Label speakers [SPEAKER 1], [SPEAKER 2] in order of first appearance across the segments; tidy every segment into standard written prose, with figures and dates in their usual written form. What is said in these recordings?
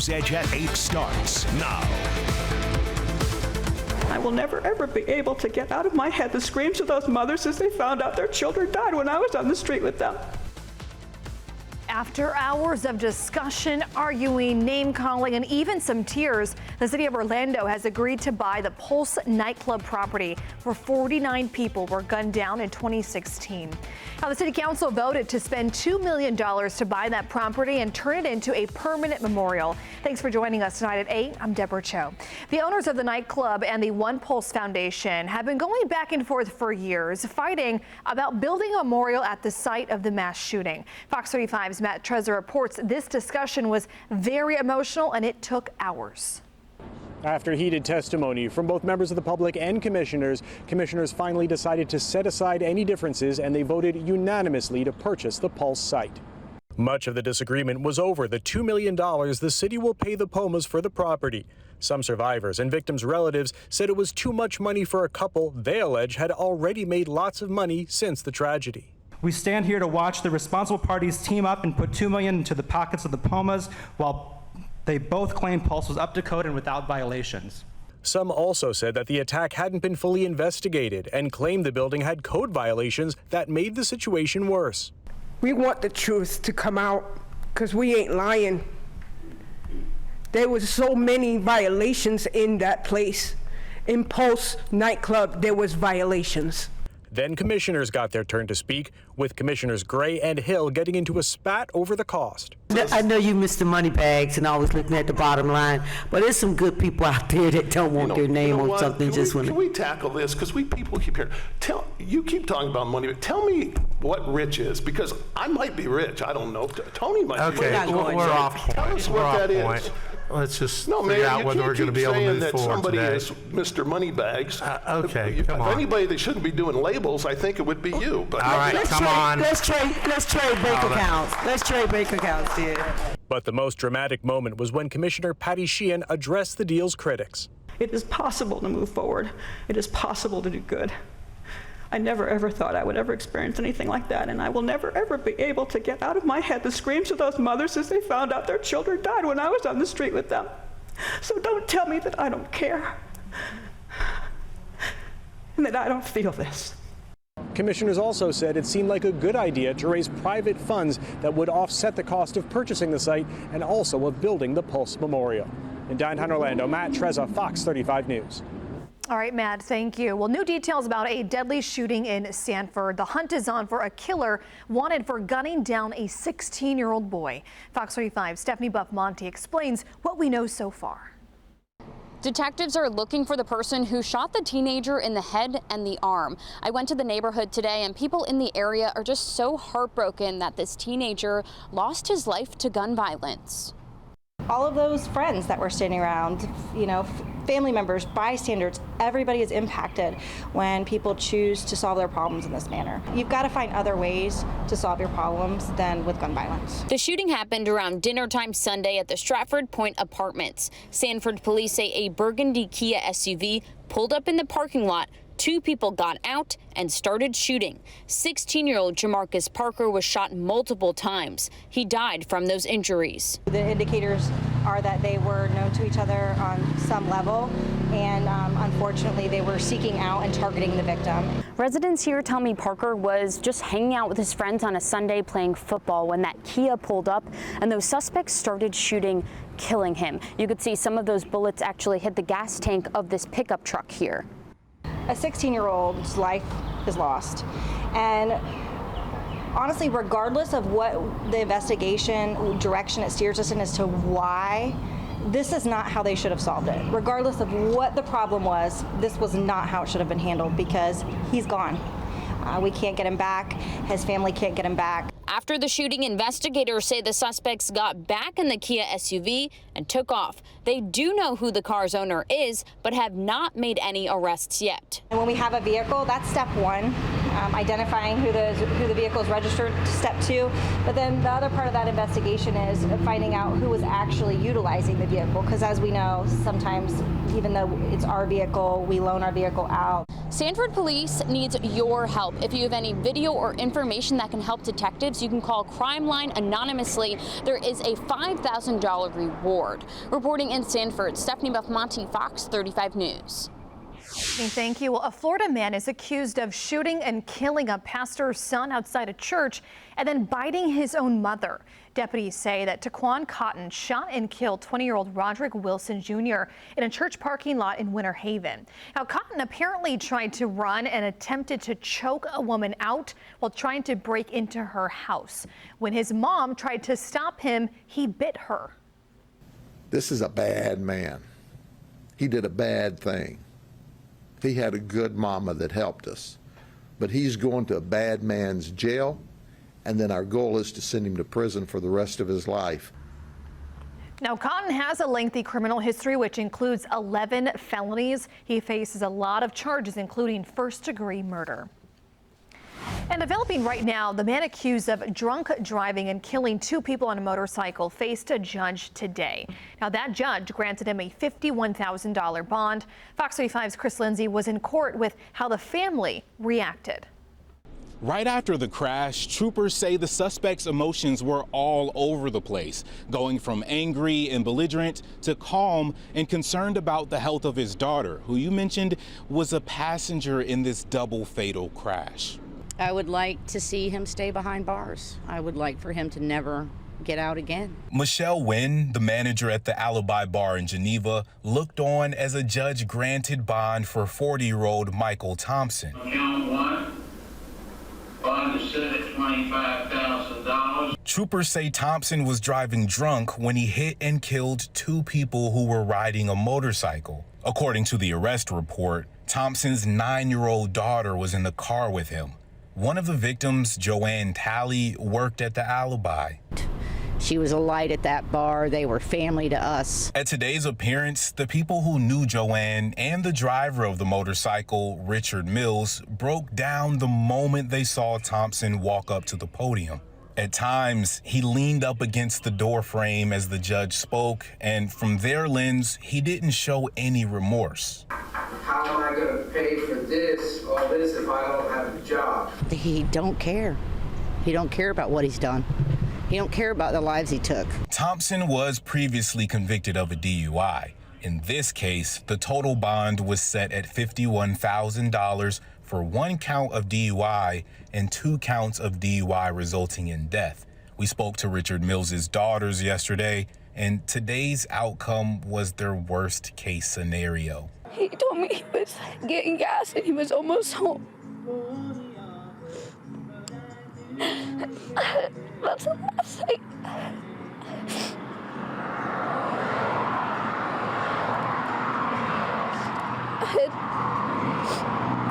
[SPEAKER 1] News Edge at 8 starts now.
[SPEAKER 2] I will never, ever be able to get out of my head the screams of those mothers as they found out their children died when I was on the street with them.
[SPEAKER 3] After hours of discussion, arguing, name-calling, and even some tears, the city of Orlando has agreed to buy the Pulse nightclub property where 49 people were gunned down in 2016. Now, the city council voted to spend $2 million to buy that property and turn it into a permanent memorial. Thanks for joining us tonight at 8. I'm Deborah Choe. The owners of the nightclub and the One Pulse Foundation have been going back and forth for years, fighting about building a memorial at the site of the mass shooting. Fox 35's Matt Trezor reports this discussion was very emotional and it took hours.
[SPEAKER 4] After heated testimony from both members of the public and commissioners finally decided to set aside any differences, and they voted unanimously to purchase the Pulse site. Much of the disagreement was over the $2 million the city will pay the Pomas for the property. Some survivors and victims' relatives said it was too much money for a couple they allege had already made lots of money since the tragedy.
[SPEAKER 5] We stand here to watch the responsible parties team up and put $2 million into the pockets of the Pomas while they both claim Pulse was up to code and without violations.
[SPEAKER 4] Some also said that the attack hadn't been fully investigated and claimed the building had code violations that made the situation worse.
[SPEAKER 6] We want the truth to come out because we ain't lying. There was so many violations in that place. In Pulse nightclub, there was violations.
[SPEAKER 4] Then commissioners got their turn to speak, with Commissioners Gray and Hill getting into a spat over the cost.
[SPEAKER 7] I know you miss the money bags and always looking at the bottom line, but there's some good people out there that don't want their name on something.
[SPEAKER 8] Can we tackle this? Because people keep hearing. You keep talking about money, but tell me what rich is, because I might be rich. I don't know. Tony might be rich.
[SPEAKER 9] Okay, we're off point.
[SPEAKER 8] Tell us what that is.
[SPEAKER 9] Let's just figure out whether we're going to be able to move forward
[SPEAKER 8] somebody
[SPEAKER 9] today.
[SPEAKER 8] is Mr. Moneybags.
[SPEAKER 9] Okay, come on.
[SPEAKER 8] If anybody that shouldn't be doing labels, I think it would be you. But
[SPEAKER 9] all right, come on.
[SPEAKER 7] Let's trade bank accounts. Let's trade bank accounts here.
[SPEAKER 4] But the most dramatic moment was when Commissioner Patty Sheehan addressed the deal's critics.
[SPEAKER 2] It is possible to move forward. It is possible to do good. I never ever thought I would ever experience anything like that, and I will never ever be able to get out of my head the screams of those mothers as they found out their children died when I was on the street with them. So don't tell me that I don't care and that I don't feel this.
[SPEAKER 4] Commissioners also said it seemed like a good idea to raise private funds that would offset the cost of purchasing the site and also of building the Pulse Memorial. In downtown Orlando, Matt Trezor, Fox 35 News.
[SPEAKER 3] All right, Matt, thank you. Well, new details about a deadly shooting in Sanford. The hunt is on for a killer wanted for gunning down a 16-year-old boy. Fox 35's Stephanie Buff-Monty explains what we know so far.
[SPEAKER 10] Detectives are looking for the person who shot the teenager in the head and the arm. I went to the neighborhood today, and people in the area are just so heartbroken that this teenager lost his life to gun violence.
[SPEAKER 11] All of those friends that were standing around, family members, bystanders, everybody is impacted when people choose to solve their problems in this manner. You've got to find other ways to solve your problems than with gun violence.
[SPEAKER 10] The shooting happened around dinner time Sunday at the Stratford Point Apartments. Sanford police say a burgundy Kia SUV pulled up in the parking lot. Two people got out and started shooting. 16-year-old Jamarcus Parker was shot multiple times. He died from those injuries.
[SPEAKER 11] The indicators are that they were known to each other on some level, and unfortunately they were seeking out and targeting the victim.
[SPEAKER 10] Residents here tell me Parker was just hanging out with his friends on a Sunday playing football when that Kia pulled up and those suspects started shooting, killing him. You could see some of those bullets actually hit the gas tank of this pickup truck here.
[SPEAKER 11] A 16-year-old's life is lost, and honestly, regardless of what the investigation direction it steers us in as to why, this is not how they should have solved it. Regardless of what the problem was, this was not how it should have been handled, because he's gone. We can't get him back. His family can't get him back.
[SPEAKER 10] After the shooting, investigators say the suspects got back in the Kia SUV and took off. They do know who the car's owner is, but have not made any arrests yet.
[SPEAKER 11] And when we have a vehicle, that's step one, identifying who the vehicle is registered, step two. But then the other part of that investigation is finding out who was actually utilizing the vehicle, because as we know, sometimes even though it's our vehicle, we loan our vehicle out.
[SPEAKER 10] Sanford Police needs your help. If you have any video or information that can help detectives, you can call Crime Line anonymously. There is a $5,000 reward. Reporting in Sanford, Stephanie Belmonte, Fox 35 News.
[SPEAKER 3] Thank you. Well, a Florida man is accused of shooting and killing a pastor's son outside a church and then biting his own mother. Deputies say that Taquan Cotton shot and killed 20-year-old Roderick Wilson Jr. in a church parking lot in Winter Haven. Now, Cotton apparently tried to run and attempted to choke a woman out while trying to break into her house. When his mom tried to stop him, he bit her.
[SPEAKER 12] This is a bad man. He did a bad thing. He had a good mama that helped us, but he's going to a bad man's jail, and then our goal is to send him to prison for the rest of his life.
[SPEAKER 3] Now, Cotton has a lengthy criminal history, which includes 11 felonies. He faces a lot of charges, including first-degree murder. And developing right now, the man accused of drunk driving and killing 2 people on a motorcycle faced a judge today. Now, that judge granted him a $51,000 bond. Fox 35's Chris Lindsay was in court with how the family reacted.
[SPEAKER 13] Right after the crash, troopers say the suspect's emotions were all over the place, going from angry and belligerent to calm and concerned about the health of his daughter, who you mentioned was a passenger in this double fatal crash.
[SPEAKER 14] I would like to see him stay behind bars. I would like for him to never get out again.
[SPEAKER 13] Michelle Wynn, the manager at the Alibi Bar in Geneva, looked on as a judge granted bond for 40-year-old Michael Thompson.
[SPEAKER 15] Count 1. Bond is set at $25,000.
[SPEAKER 13] Troopers say Thompson was driving drunk when he hit and killed 2 people who were riding a motorcycle. According to the arrest report, Thompson's 9-year-old daughter was in the car with him. One of the victims, Joanne Talley, worked at the Alibi.
[SPEAKER 14] She was a light at that bar. They were family to us.
[SPEAKER 13] At today's appearance, the people who knew Joanne and the driver of the motorcycle, Richard Mills, broke down the moment they saw Thompson walk up to the podium. At times, he leaned up against the door frame as the judge spoke, and from their lens, he didn't show any remorse.
[SPEAKER 15] How am I going to pay for this, all this, if I don't have a job?
[SPEAKER 14] He don't care. He don't care about what he's done. He don't care about the lives he took.
[SPEAKER 13] Thompson was previously convicted of a DUI. In this case, the total bond was set at $51,000 for 1 count of DUI and 2 counts of DUI resulting in death. We spoke to Richard Mills's daughters yesterday, and today's outcome was their worst case scenario.
[SPEAKER 16] He told me he was getting gas and he was almost home. That's the last thing.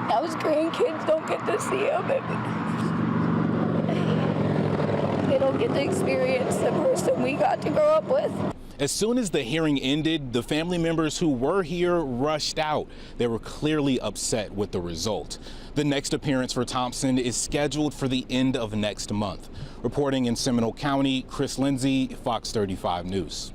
[SPEAKER 16] Now his grandkids don't get to see him. They don't get to experience the person we got to grow up with.
[SPEAKER 13] As soon as the hearing ended, the family members who were here rushed out. They were clearly upset with the result. The next appearance for Thompson is scheduled for the end of next month. Reporting in Seminole County, Chris Lindsay, Fox 35 News.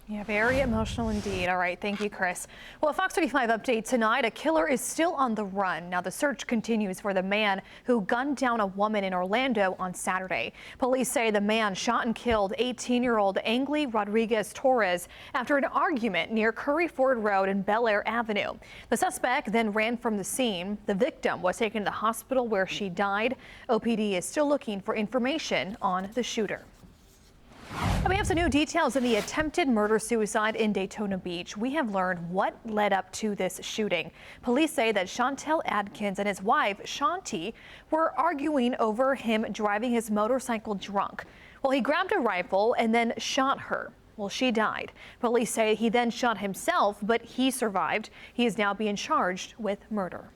[SPEAKER 3] Yeah, very emotional indeed. All right, thank you, Chris. Well, a Fox 35 update tonight. A killer is still on the run. Now, the search continues for the man who gunned down a woman in Orlando on Saturday. Police say the man shot and killed 18-year-old Angely Rodriguez Torres after an argument near Curry Ford Road and Bel Air Avenue. The suspect then ran from the scene. The victim was taken to the hospital where she died. OPD is still looking for information on the shooter. And we have some new details in the attempted murder-suicide in Daytona Beach. We have learned what led up to this shooting. Police say that Chantel Adkins and his wife, Shanti, were arguing over him driving his motorcycle drunk. Well, he grabbed a rifle and then shot her. Well, she died. Police say he then shot himself, but he survived. He is now being charged with murder.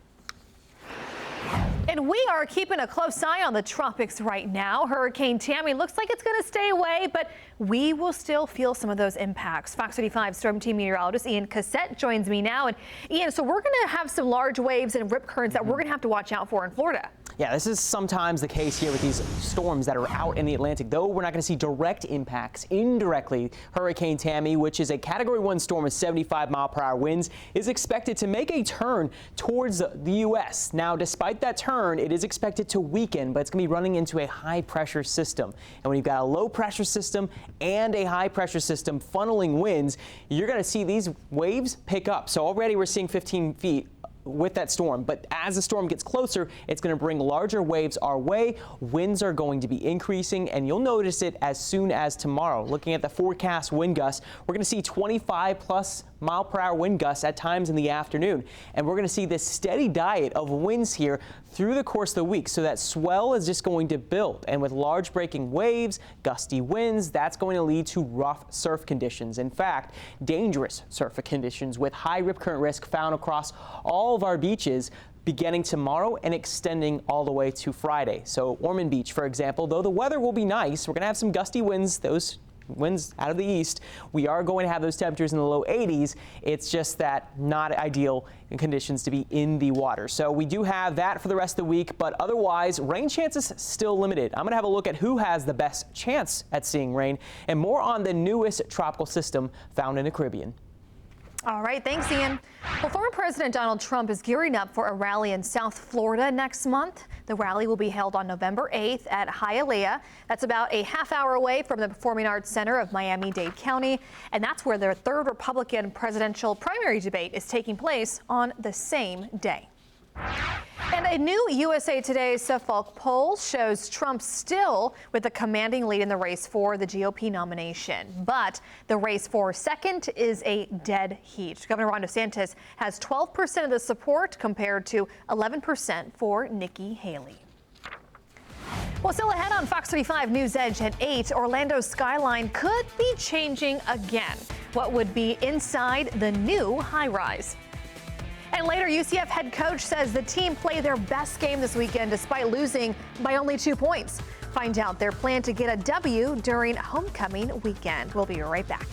[SPEAKER 3] And we are keeping a close eye on the tropics right now. Hurricane Tammy looks like it's going to stay away, but we will still feel some of those impacts. Fox 35 Storm Team meteorologist Ian Cassette joins me now. And Ian, so we're going to have some large waves and rip currents that we're going to have to watch out for in Florida.
[SPEAKER 17] Yeah, this is sometimes the case here with these storms that are out in the Atlantic. Though we're not going to see direct impacts, indirectly, Hurricane Tammy, which is a Category 1 storm with 75-mile-per-hour winds, is expected to make a turn towards the U.S. Now, despite that turn, it is expected to weaken, but it's going to be running into a high-pressure system. And when you've got a low-pressure system and a high-pressure system funneling winds, you're going to see these waves pick up. So already we're seeing 15 feet with that storm, but as the storm gets closer, it's going to bring larger waves our way. Winds are going to be increasing, and you'll notice it as soon as tomorrow. Looking at the forecast wind gusts, we're going to see 25+ mile-per-hour wind gusts at times in the afternoon, and we're going to see this steady diet of winds here through the course of the week. So that swell is just going to build, and with large breaking waves, gusty winds, that's going to lead to rough surf conditions. In fact, dangerous surf conditions with high rip current risk found across all of our beaches beginning tomorrow and extending all the way to Friday. So Ormond Beach, for example, though the weather will be nice, we're going to have some gusty winds, those winds out of the east. We are going to have those temperatures in the low 80s. It's just that not ideal conditions to be in the water. So we do have that for the rest of the week, but otherwise rain chances still limited. I'm going to have a look at who has the best chance at seeing rain and more on the newest tropical system found in the Caribbean.
[SPEAKER 3] All right, thanks, Ian. Well, former President Donald Trump is gearing up for a rally in South Florida next month. The rally will be held on November 8th at Hialeah. That's about a half-hour away from the Performing Arts Center of Miami-Dade County, and that's where their third Republican presidential primary debate is taking place on the same day. And a new USA Today Suffolk poll shows Trump still with a commanding lead in the race for the GOP nomination. But the race for second is a dead heat. Governor Ron DeSantis has 12% of the support compared to 11% for Nikki Haley. Well, still ahead on Fox 35 News Edge at 8, Orlando's skyline could be changing again. What would be inside the new high-rise? And later, UCF head coach says the team played their best game this weekend despite losing by only 2 points. Find out their plan to get a W during homecoming weekend. We'll be right back.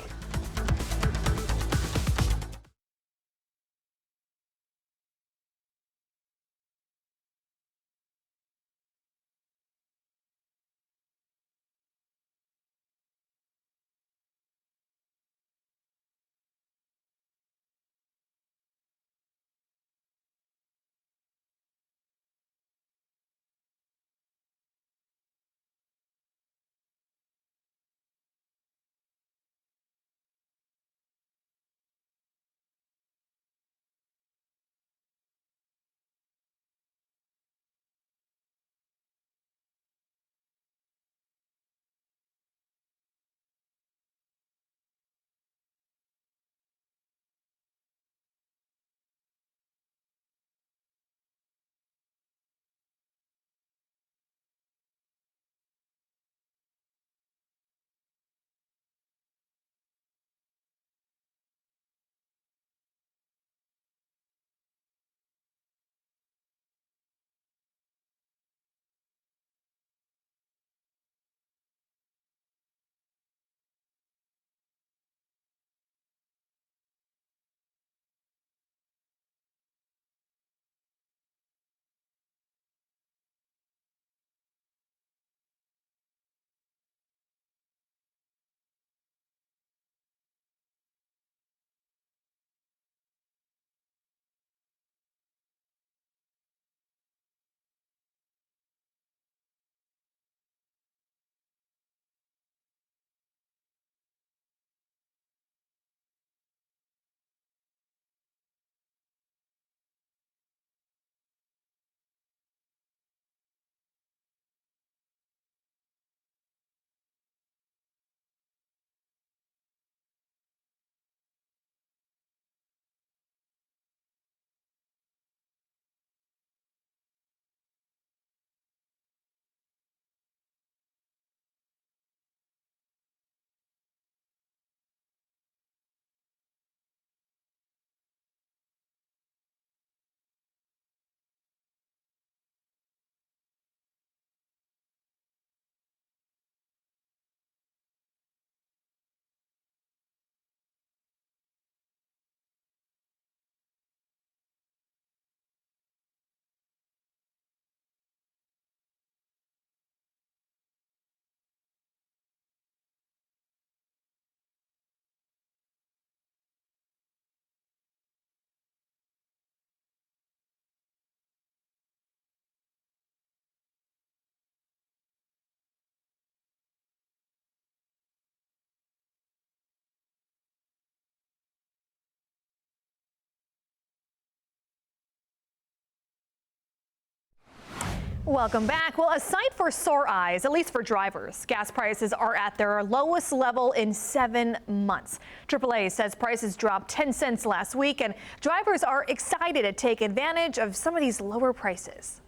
[SPEAKER 3] Welcome back. Well, a sight for sore eyes, at least for drivers. Gas prices are at their lowest level in 7 months. AAA says prices dropped 10 cents last week, and drivers are excited to take advantage of some of these lower prices.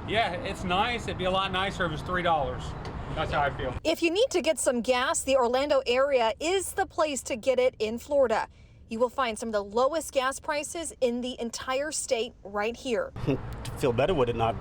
[SPEAKER 18] Yeah, it's nice. It'd be a lot nicer if it was $3. That's how I feel.
[SPEAKER 3] If you need to get some gas, the Orlando area is the place to get it in Florida. You will find some of the lowest gas prices in the entire state right here.
[SPEAKER 19] Feel better with it not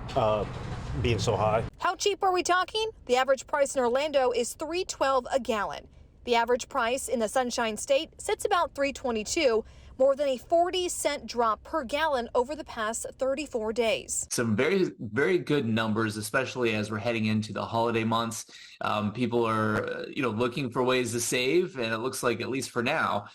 [SPEAKER 19] being so high.
[SPEAKER 3] How cheap are we talking? The average price in Orlando is $3.12 a gallon. The average price in the Sunshine State sits about $3.22, more than a 40-cent drop per gallon over the past 34 days.
[SPEAKER 20] Some very, very good numbers, especially as we're heading into the holiday months. People are, looking for ways to save, and it looks like, at least for now,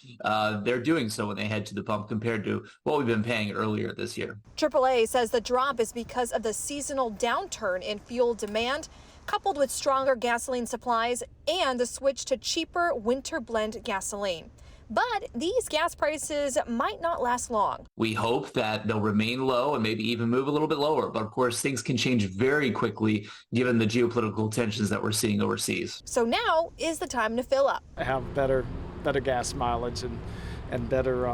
[SPEAKER 20] they're doing so when they head to the pump compared to what we've been paying earlier this year.
[SPEAKER 3] AAA says the drop is because of the seasonal downturn in fuel demand, coupled with stronger gasoline supplies and the switch to cheaper winter blend gasoline. But these gas prices might not last long.
[SPEAKER 20] We hope that they'll remain low and maybe even move a little bit lower. But of course, things can change very quickly given the geopolitical tensions that we're seeing overseas.
[SPEAKER 3] So now is the time to fill up.
[SPEAKER 21] Have better gas mileage and better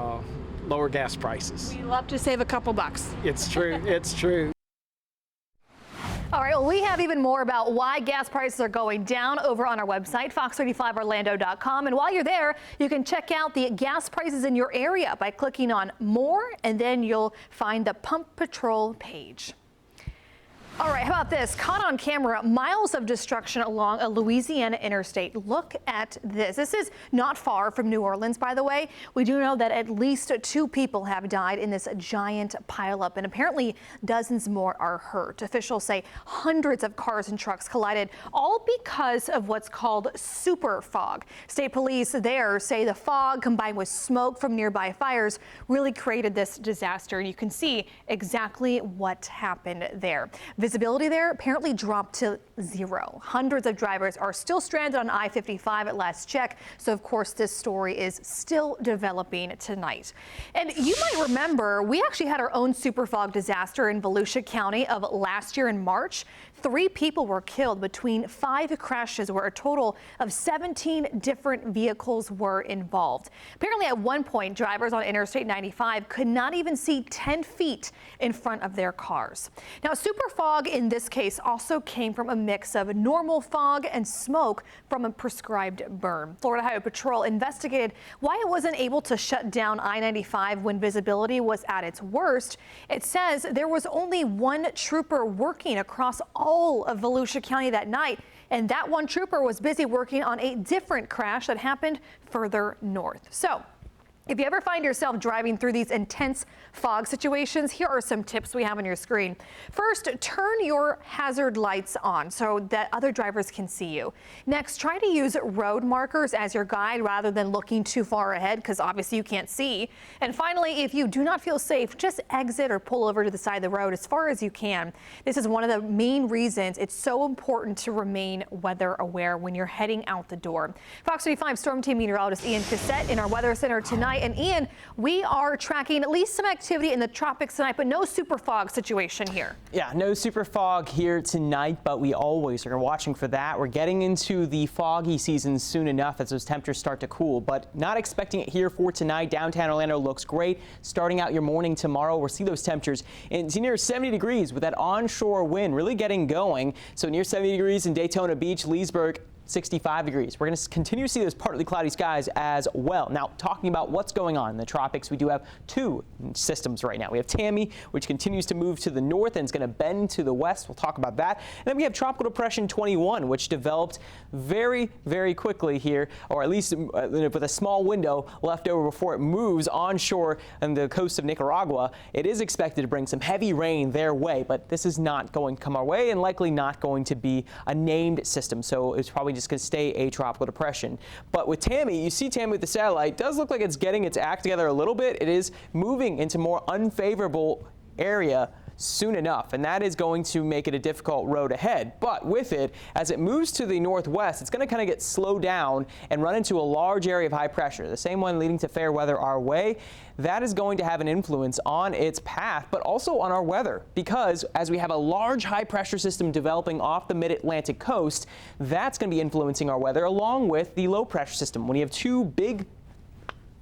[SPEAKER 21] lower gas prices.
[SPEAKER 3] We love to save a couple bucks.
[SPEAKER 21] It's true. It's true.
[SPEAKER 3] All right, well, we have even more about why gas prices are going down over on our website, fox35orlando.com. And while you're there, you can check out the gas prices in your area by clicking on More, and then you'll find the Pump Patrol page. All right, how about this? Caught on camera, miles of destruction along a Louisiana interstate. Look at this. This is not far from New Orleans, by the way. We do know that at least 2 people have died in this giant pileup, and apparently dozens more are hurt. Officials say hundreds of cars and trucks collided, all because of what's called super fog. State police there say the fog combined with smoke from nearby fires really created this disaster. You can see exactly what happened there. Visibility there apparently dropped to 0. Hundreds of drivers are still stranded on I-55 at last check. So, of course, this story is still developing tonight. And you might remember we actually had our own super fog disaster in Volusia County of last year in March. 3 people were killed between 5 crashes where a total of 17 different vehicles were involved. Apparently, at one point, drivers on Interstate 95 could not even see 10 feet in front of their cars. Now, super fog in this case also came from a mix of normal fog and smoke from a prescribed burn. Florida Highway Patrol investigated why it wasn't able to shut down I-95 when visibility was at its worst. It says there was only 1 trooper working across all of Volusia County that night, and that 1 trooper was busy working on a different crash that happened further north. So, if you ever find yourself driving through these intense fog situations, here are some tips we have on your screen. First, turn your hazard lights on so that other drivers can see you. Next, try to use road markers as your guide rather than looking too far ahead, because obviously you can't see. And finally, if you do not feel safe, just exit or pull over to the side of the road as far as you can. This is one of the main reasons it's so important to remain weather aware when you're heading out the door. Fox 35 Storm Team meteorologist Ian Cassette in our weather center tonight. And Ian, we are tracking at least some activity in the tropics tonight, but no super fog situation here.
[SPEAKER 17] Yeah, no super fog here tonight, but we always are watching for that. We're getting into the foggy season soon enough as those temperatures start to cool, but not expecting it here for tonight. Downtown Orlando looks great. Starting out your morning tomorrow, we'll see those temperatures into near 70 degrees with that onshore wind really getting going. So near 70 degrees in Daytona Beach, Leesburg, 65 degrees. We're going to continue to see those partly cloudy skies as well. Now, talking about what's going on in the tropics, we do have 2 systems right now. We have Tammy, which continues to move to the north and is going to bend to the west. We'll talk about that. And then we have Tropical Depression 21, which developed very, very quickly here, or at least with a small window left over before it moves onshore on the coast of Nicaragua. It is expected to bring some heavy rain their way, but this is not going to come our way and likely not going to be a named system. So it's probably just going to stay a tropical depression. But with Tammy, you see Tammy with the satellite, does look like it's getting its act together a little bit. It is moving into more unfavorable area soon enough, and that is going to make it a difficult road ahead. But with it, as it moves to the northwest, it's going to kind of get slowed down and run into a large area of high pressure, the same one leading to fair weather our way. That is going to have an influence on its path, but also on our weather, because as we have a large high pressure system developing off the mid-Atlantic coast, that's going to be influencing our weather along with the low pressure system. When you have two big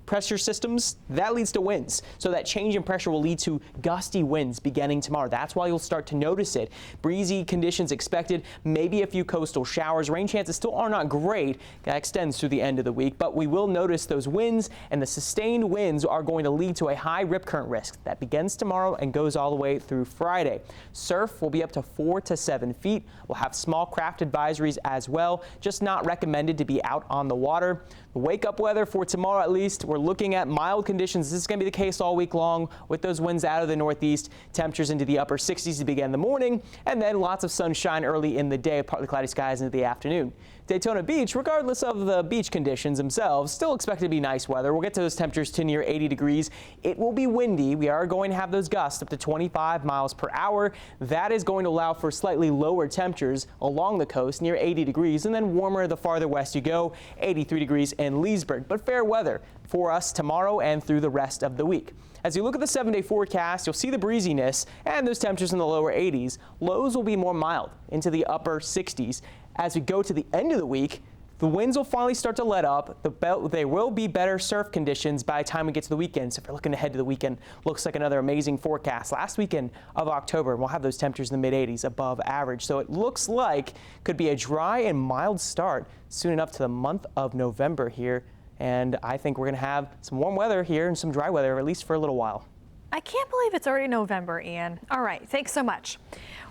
[SPEAKER 17] pressure systems, that leads to winds. So that change in pressure will lead to gusty winds beginning tomorrow. That's why you'll start to notice it. Breezy conditions expected, maybe a few coastal showers. Rain chances still are not great. That extends through the end of the week, but we will notice those winds, and the sustained winds are going to lead to a high rip current risk that begins tomorrow and goes all the way through Friday. Surf will be up to 4 to 7 feet. We'll have small craft advisories as well, just not recommended to be out on the water. The wake up weather for tomorrow, at least, we're looking at mild conditions. This is going to be the case all week long with those winds out of the northeast, temperatures into the upper 60s to begin the morning, and then lots of sunshine early in the day, partly cloudy skies into the afternoon. Daytona Beach, regardless of the beach conditions themselves, still expected to be nice weather. We'll get to those temperatures to near 80 degrees. It will be windy. We are going to have those gusts up to 25 miles per hour. That is going to allow for slightly lower temperatures along the coast near 80 degrees, and then warmer the farther west you go, 83 degrees in Leesburg. But fair weather for us tomorrow and through the rest of the week. As you look at the 7-day forecast, you'll see the breeziness and those temperatures in the lower 80s. Lows will be more mild into the upper 60s. As we go to the end of the week, the winds will finally start to let up. There will be better surf conditions by the time we get to the weekend. So if you're looking ahead to the weekend, looks like another amazing forecast. Last weekend of October, we'll have those temperatures in the mid-80s above average. So it looks like could be a dry and mild start soon enough to the month of November here. And I think we're going to have some warm weather here and some dry weather, at least for a little while.
[SPEAKER 3] I can't believe it's already November, Ian. All right, thanks so much.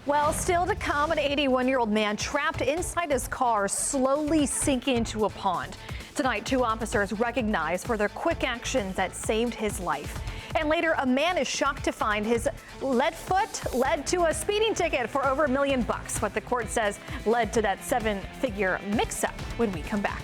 [SPEAKER 3] Well, still to come, an 81-year-old man trapped inside his car slowly sinking into a pond. Tonight, 2 officers recognized for their quick actions that saved his life. And later, a man is shocked to find his lead foot led to a speeding ticket for over $1 million, what the court says led to that 7-figure mix-up when we come back.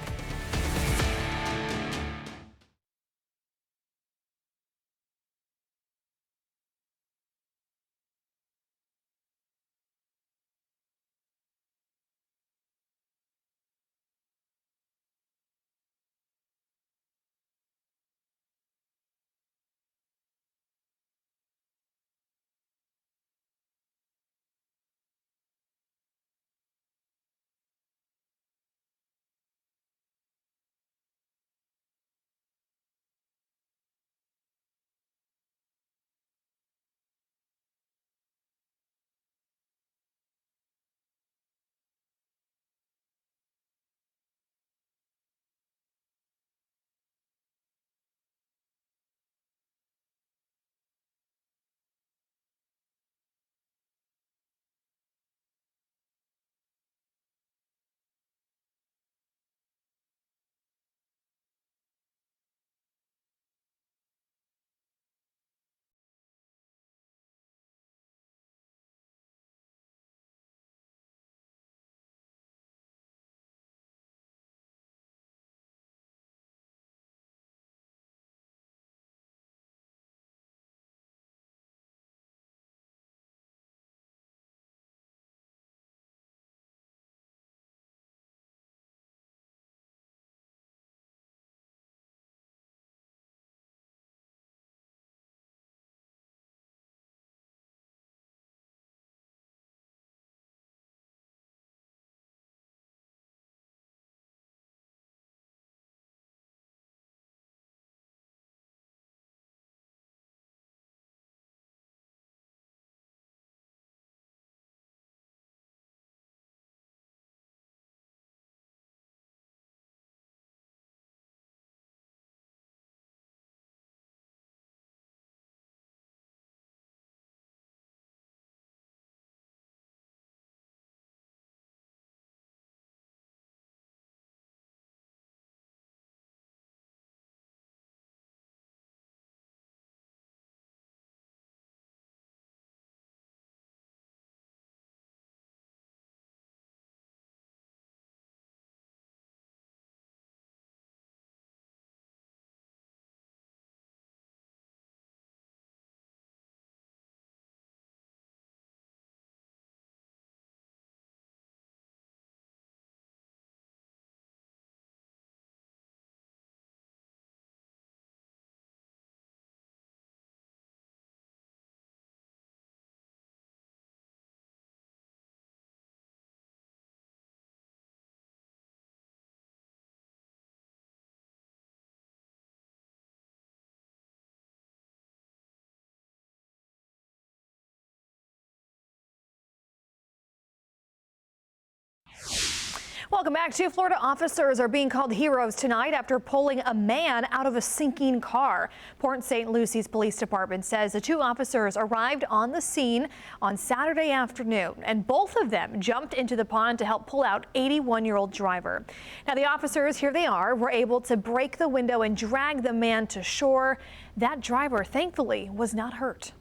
[SPEAKER 3] Welcome back. 2 Florida officers are being called heroes tonight after pulling a man out of a sinking car. Port St. Lucie's Police Department says the 2 officers arrived on the scene on Saturday afternoon, and both of them jumped into the pond to help pull out 81-year-old driver. Now, the officers, here they are, were able to break the window and drag the man to shore. That driver, thankfully, was not hurt.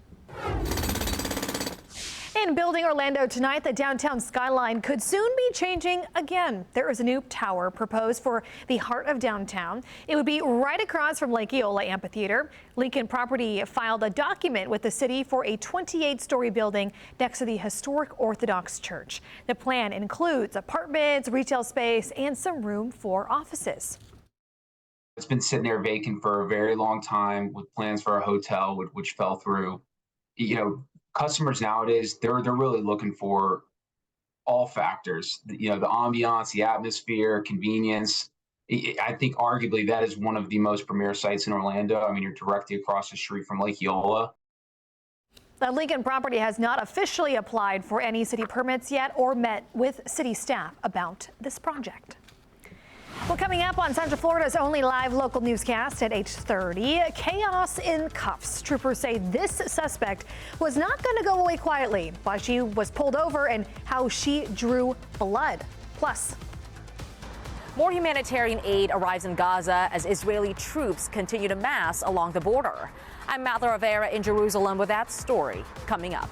[SPEAKER 3] In building Orlando tonight, the downtown skyline could soon be changing again. There is a new tower proposed for the heart of downtown. It would be right across from Lake Eola Amphitheater. Lincoln Property filed a document with the city for a 28-story building next to the historic Orthodox Church. The plan includes apartments, retail space, and some room for offices.
[SPEAKER 1] It's been sitting there vacant for a very long time with plans for a hotel, which fell through. You know, customers nowadays, they're really looking for all factors, the ambiance, the atmosphere, convenience. I think arguably that is one of the most premier sites in Orlando. I mean, you're directly across the street from Lake Eola.
[SPEAKER 3] The Lincoln Property has not officially applied for any city permits yet or met with city staff about this project. Well, coming up on Central Florida's only live local newscast at 8:30, chaos in cuffs. Troopers say this suspect was not going to go away quietly, why she was pulled over and how she drew blood. Plus,
[SPEAKER 22] more humanitarian aid arrives in Gaza as Israeli troops continue to mass along the border. I'm Matha Rivera in Jerusalem with that story coming up.